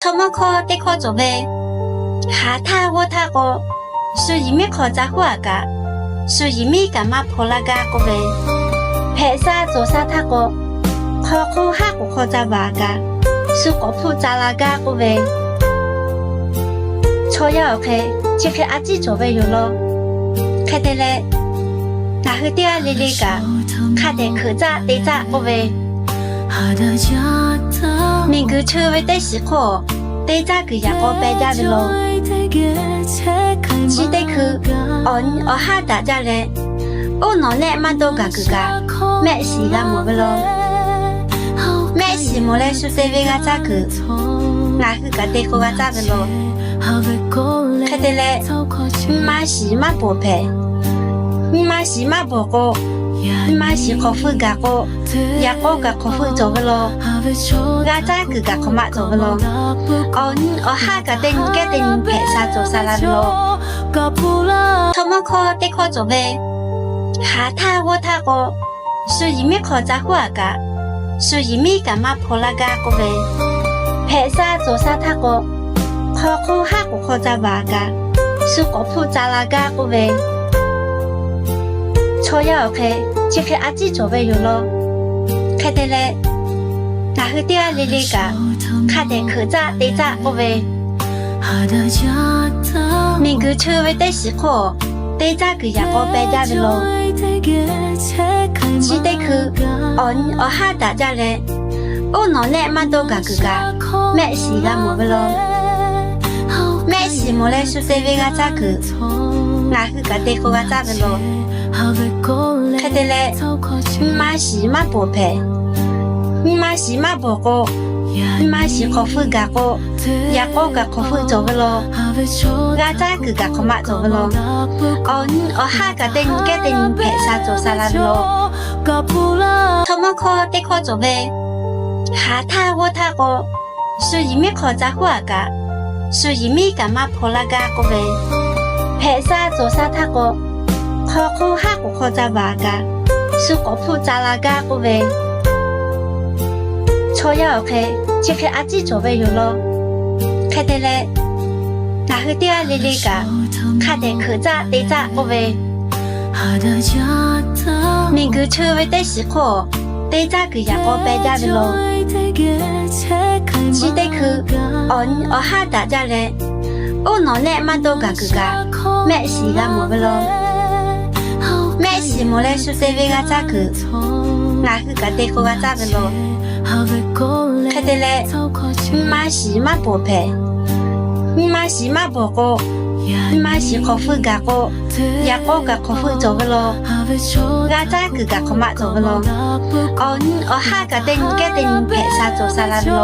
토마코 떼커조베 하타고 타고 수이미 거자후아가 수이미가 마폴라가 고베 회사 조사타고 커쿠하고 거자바가 수고푸자라가 고베 초야오케 지케 아지 조베요로 카데레 나흐디아 리리가 카데 그자 대자 고베 민그 처웨 대시코 대자 그야고 배자빌로 지데크 언 어하다자레 오노네 만도가 그가 메시가 모빌로 메시 모레 수세비가 자그 나흐가 데코가 자빌로 카데레 마시 마보페 마시 마보고 마시 코프가고 야고가 코프 조빌로 가자 그가 코마 조빌로 언 어하가 땡게땡 회사 조사라빌로 토마코 떼코 조베 하타고 타고 수이미 거자후아가 수이미가 마폴라가 고베 회사 조사타고 커쿠하고 거자바가 수고푸자라가 고베 초야오케 지케 아지 조베요로 카데레 나흐디아 리리가 카데 그자 대자 고베 민그 처웨 대시코 대자 그야고 배자빌로 지데크 언 어하다자레 오노네 만도가 그가 메시가 모빌로 메시 모레 수세비가 자그 나흐가 데코가 자빌로 카데레 마시 마보페 마시 마보고 마시 코프가고 야고가 코프 조빌로 가자 그가 코마 조빌로 언 어하가 땡게땡 회사 조사라빌로 토마코 떼코 조베 하타고 타고 수이미 거자후아가 수이미가 마폴라가 고베 회사 조사타고 커쿠하고 거자바가 수고푸자라가 고베 초야오케 지케 아지 조베요로 카데레 나흐디아 리리가 카데 그자 대자 고베 민그 처웨 대시코 대자 그야고 배자빌로 지데크 언 어하다자레 오노네 만도가 그가 메시가 모빌로 메시 모레 수세비가 자그 나흐가 데코가 자빌로 카데레 마시 마보페 마시 마보고 마시 코프가고 야고가 코프 조빌로 가자 그가 코마 조빌로 언 어하가 땡게땡 회사 조사라빌로